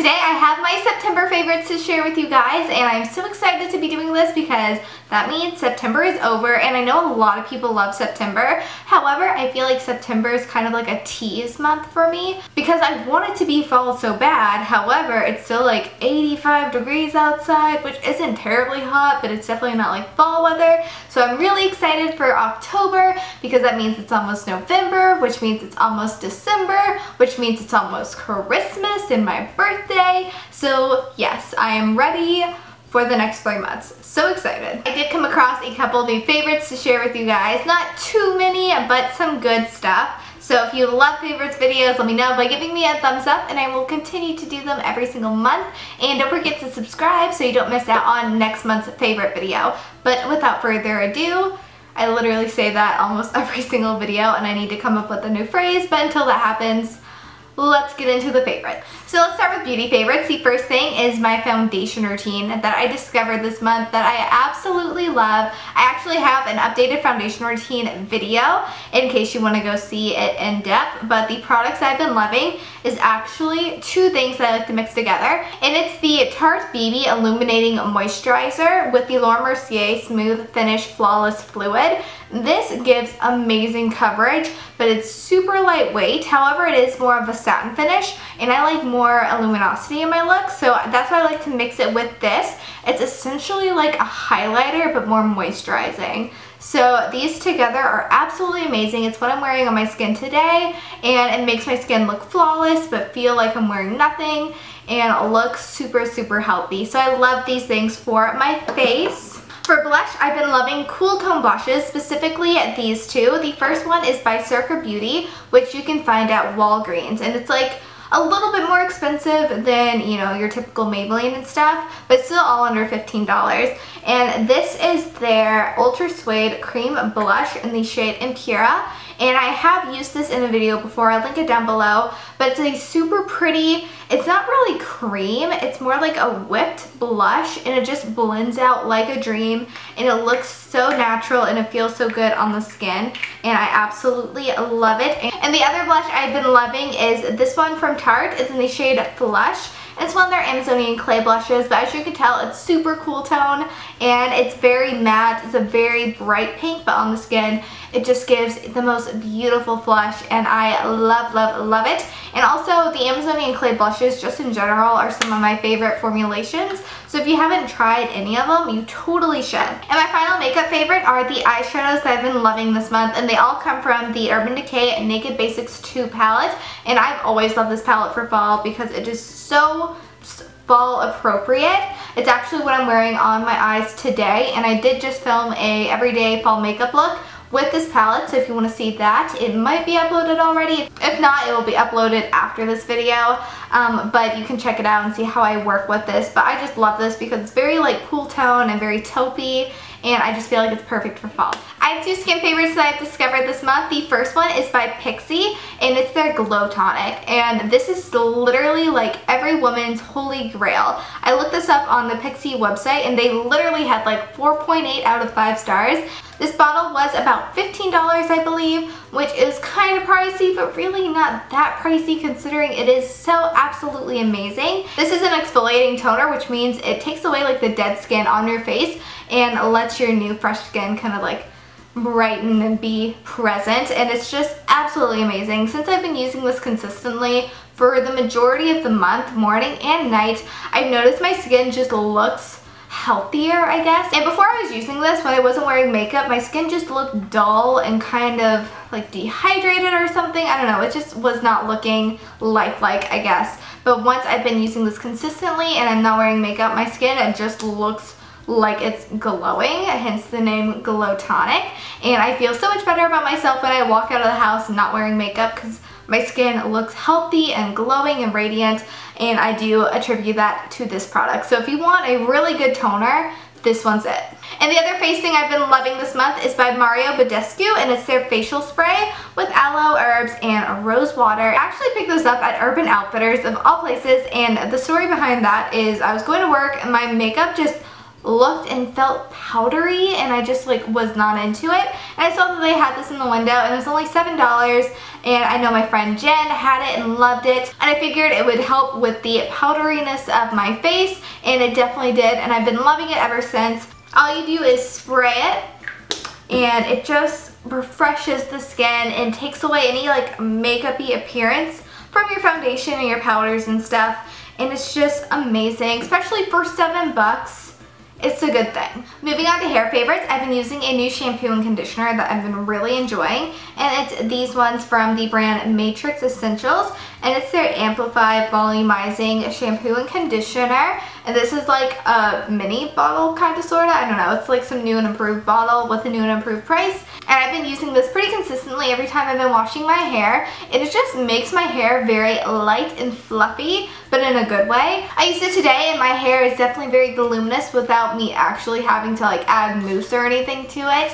today I have my September favorites to share with you guys, and I'm so excited to be doing this because that means September is over, and I know a lot of people love September. However, I feel like September is kind of like a tease month for me because I want it to be fall so bad. However, it's still like 85 degrees outside, which isn't terribly hot, but it's definitely not like fall weather. So I'm really excited for October because that means it's almost November, which means it's almost December, which means it's almost Christmas and my birthday. So yes, I am ready for the next 3 months. So excited. I did come across a couple of new favorites to share with you guys. Not too many, but some good stuff. So if you love favorites videos, let me know by giving me a thumbs up, and I will continue to do them every single month. And don't forget to subscribe so you don't miss out on next month's favorite video. But without further ado, I literally say that almost every single video, and I need to come up with a new phrase, but until that happens, let's get into the favorites. So let's start with beauty favorites. The first thing is my foundation routine that I discovered this month that I absolutely love. I actually have an updated foundation routine video in case you want to go see it in depth, but the products I've been loving is actually 2 things that I like to mix together, and it's the Tarte BB Illuminating Moisturizer with the Laura Mercier Smooth Finish Flawless Fluid. This gives amazing coverage, but it's super lightweight. However, it is more of a satin finish, and I like more luminosity in my look, so that's why I like to mix it with this. It's essentially like a highlighter, but more moisturizing. So these together are absolutely amazing. It's what I'm wearing on my skin today, and it makes my skin look flawless, but feel like I'm wearing nothing, and look super, super healthy. So I love these things for my face. For blush, I've been loving cool tone blushes, specifically these 2. The first one is by Circa Beauty, which you can find at Walgreens, and it's like a little bit more expensive than, you know, your typical Maybelline and stuff, but still all under $15. And this is their Ultra Suede Cream Blush in the shade Impura. And I have used this in a video before, I'll link it down below, but it's a super pretty, it's not really cream, it's more like a whipped blush, and it just blends out like a dream, and it looks so natural, and it feels so good on the skin, and I absolutely love it. And the other blush I've been loving is this one from Tarte. It's in the shade Flush. It's one of their Amazonian clay blushes, but as you can tell, it's super cool tone, and it's very matte. It's a very bright pink, but on the skin, it just gives the most beautiful flush, and I love, love, love it. And also, the Amazonian clay blushes, just in general, are some of my favorite formulations. So if you haven't tried any of them, you totally should. And my final makeup favorite are the eyeshadows that I've been loving this month, and they all come from the Urban Decay Naked Basics 2 palette. And I've always loved this palette for fall because it is so fall appropriate. It's actually what I'm wearing on my eyes today, and I did just film a everyday fall makeup look with this palette, so if you want to see that, it might be uploaded already. If not, it will be uploaded after this video, but you can check it out and see how I work with this. But I just love this because it's very like cool tone and very taupey, and I just feel like it's perfect for fall. I have 2 skin favorites that I've discovered this month. The first one is by Pixi, and it's their Glow Tonic, and this is literally like every woman's holy grail. I looked this up on the Pixi website, and they literally had like 4.8 out of 5 stars. This bottle was about $15, I believe, which is kind of pricey, but really not that pricey considering it is so absolutely amazing. This is an exfoliating toner, which means it takes away like the dead skin on your face and lets your new fresh skin kind of like brighten and be present, and it's just absolutely amazing. Since I've been using this consistently for the majority of the month, morning and night, I've noticed my skin just looks healthier, I guess. And before I was using this, when I wasn't wearing makeup, my skin just looked dull and kind of like dehydrated or something. I don't know, it just was not looking lifelike, I guess. But once I've been using this consistently and I'm not wearing makeup, my skin, it just looks like it's glowing, hence the name Glow Tonic. And I feel so much better about myself when I walk out of the house not wearing makeup because my skin looks healthy and glowing and radiant, and I do attribute that to this product. So if you want a really good toner, this one's it. And the other face thing I've been loving this month is by Mario Badescu, and it's their facial spray with aloe, herbs, and rose water. I actually picked this up at Urban Outfitters of all places, and the story behind that is I was going to work and my makeup just looked and felt powdery, and I just like was not into it. And I saw that they had this in the window, and it was only $7, and I know my friend Jen had it and loved it, and I figured it would help with the powderiness of my face, and it definitely did, and I've been loving it ever since. All you do is spray it, and it just refreshes the skin and takes away any like makeup-y appearance from your foundation and your powders and stuff, and it's just amazing, especially for $7. It's a good thing. Moving on to hair favorites, I've been using a new shampoo and conditioner that I've been really enjoying, and it's these ones from the brand Matrix Essentials, and it's their Amplify Volumizing Shampoo and Conditioner, and this is like a mini bottle kind of sorta, I don't know, it's like some new and improved bottle with a new and improved price, and I've been using this pretty consistently every time I've been washing my hair. It just makes my hair very light and fluffy, but in a good way. I used it today, and my hair is definitely very voluminous without me actually having to like add mousse or anything to it.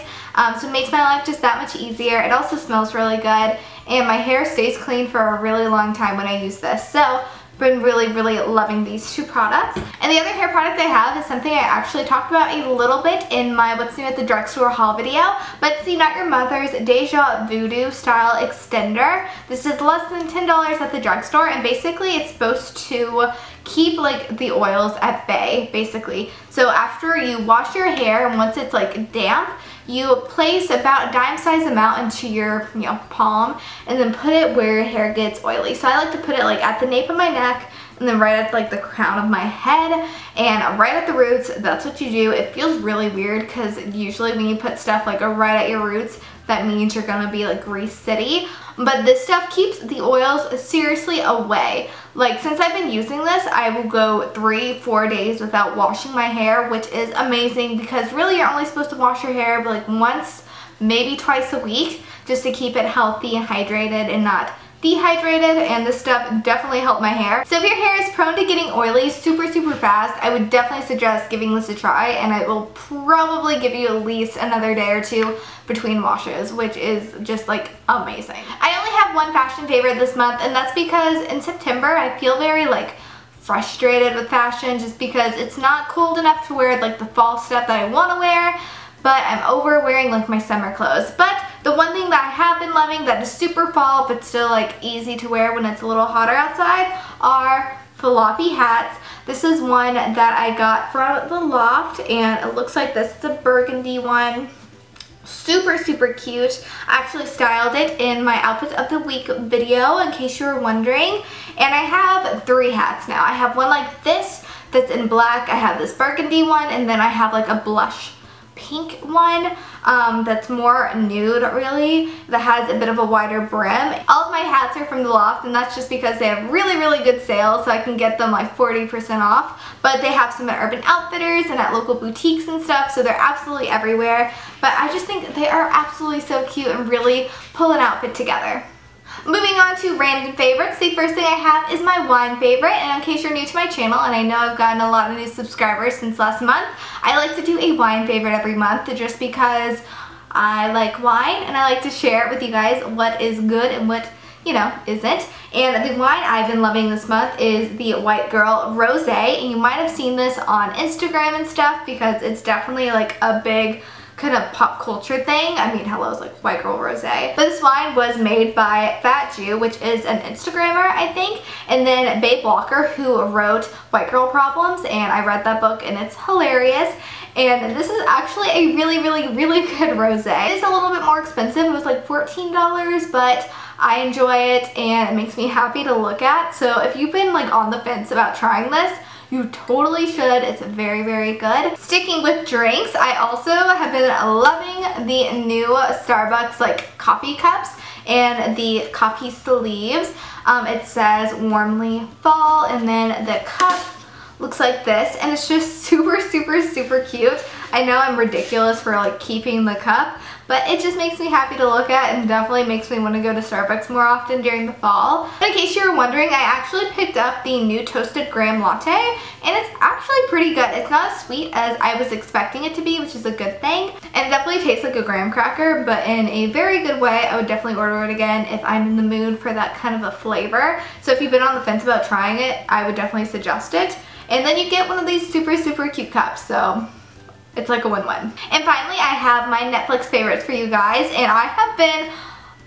So it makes my life just that much easier. It also smells really good, and my hair stays clean for a really long time when I use this. So been really loving these two products. And the other hair product I have is something I actually talked about a little bit in my What's New at the Drugstore haul video, but it's the Not Your Mother's Deja Voodoo Style Extender. This is less than $10 at the drugstore, and basically it's supposed to keep like the oils at bay, basically. So after you wash your hair, and once it's like damp, you place about a dime-sized amount into your, palm, and then put it where your hair gets oily. So I like to put it like at the nape of my neck, and then right at like the crown of my head, and right at the roots. That's what you do. It feels really weird because usually when you put stuff like right at your roots, that means you're gonna be like grease city. But this stuff keeps the oils seriously away. Like, since I've been using this, I will go 3-4 days without washing my hair, which is amazing because really you're only supposed to wash your hair like once, maybe twice a week, just to keep it healthy and hydrated and not dehydrated, and this stuff definitely helped my hair. So if your hair is prone to getting oily super fast, I would definitely suggest giving this a try, and it will probably give you at least another day or two between washes, which is just like amazing. I only have one fashion favorite this month, and that's because in September I feel very like frustrated with fashion just because it's not cold enough to wear like the fall stuff that I want to wear, but I'm over wearing like my summer clothes. But the one thing that I have been loving that is super fall but still like easy to wear when it's a little hotter outside are floppy hats. This is one that I got from the Loft, and it looks like this. It's a burgundy one. Super cute. I actually styled it in my outfit of the week video, in case you were wondering. And I have 3 hats now. I have one like this that's in black, I have this burgundy one, and then I have like a blush pink one that's more nude really, that has a bit of a wider brim. All of my hats are from the Loft, and that's just because they have really good sales, so I can get them like 40% off, but they have some at Urban Outfitters and at local boutiques and stuff, so they're absolutely everywhere. But I just think they are absolutely so cute and really pull an outfit together. Moving on to random favorites, the first thing I have is my wine favorite, and in case you're new to my channel, and I know I've gotten a lot of new subscribers since last month, I like to do a wine favorite every month just because I like wine and I like to share it with you guys what is good and what, isn't. And the wine I've been loving this month is the White Girl Rosé, and you might have seen this on Instagram and stuff because it's definitely like a big kind of pop culture thing. I mean, hello, it's like White Girl Rosé. But this wine was made by Fat Jew, which is an Instagrammer, I think, and then Babe Walker, who wrote White Girl Problems, and I read that book and it's hilarious. And this is actually a really good rosé. It is a little bit more expensive. It was like $14, but I enjoy it and it makes me happy to look at. So if you've been like on the fence about trying this, you totally should. It's very good. Sticking with drinks, I also have been loving the new Starbucks like coffee cups and the coffee sleeves. It says warmly fall, and then the cup looks like this, and it's just super cute. I know I'm ridiculous for like keeping the cup, but it just makes me happy to look at and definitely makes me want to go to Starbucks more often during the fall. But in case you were wondering, I actually picked up the new Toasted Graham Latte, and it's actually pretty good. It's not as sweet as I was expecting it to be, which is a good thing. And it definitely tastes like a graham cracker, but in a very good way. I would definitely order it again if I'm in the mood for that kind of a flavor. So if you've been on the fence about trying it, I would definitely suggest it. And then you get one of these super cute cups, so It's like a win-win. And finally, I have my Netflix favorites for you guys, and I have been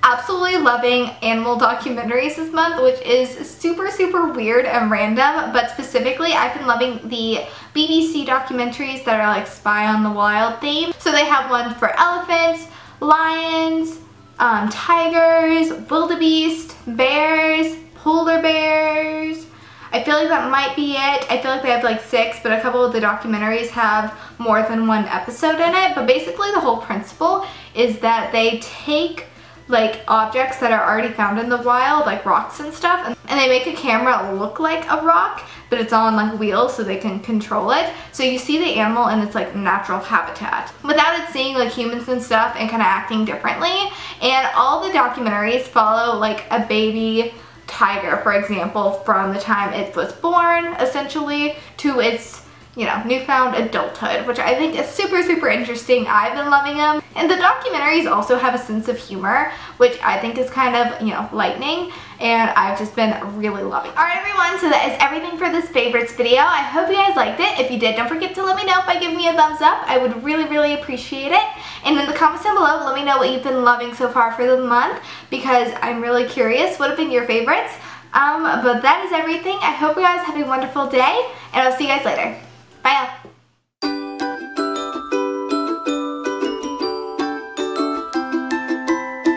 absolutely loving animal documentaries this month, which is super weird and random, but specifically I've been loving the BBC documentaries that are like Spy on the Wild theme. So they have one for elephants, lions, tigers, wildebeest, bears, polar bears. I feel like that might be it. I feel like they have like 6, but a couple of the documentaries have more than 1 episode in it. But basically the whole principle is that they take like objects that are already found in the wild, like rocks and stuff, and they make a camera look like a rock, but it's on like wheels so they can control it. So you see the animal in its like natural habitat without it seeing like humans and stuff and kind of acting differently. And all the documentaries follow like a baby tiger, for example, from the time it was born essentially to its, you know, newfound adulthood, which I think is super interesting. I've been loving them. And the documentaries also have a sense of humor, which I think is kind of, you know, lightning, and I've just been really loving. Alright everyone, so that is everything for this favorites video. I hope you guys liked it. If you did, don't forget to let me know by giving me a thumbs up. I would really appreciate it. And in the comments down below, let me know what you've been loving so far for the month, because I'm really curious what have been your favorites. But that is everything. I hope you guys have a wonderful day, and I'll see you guys later. Bye.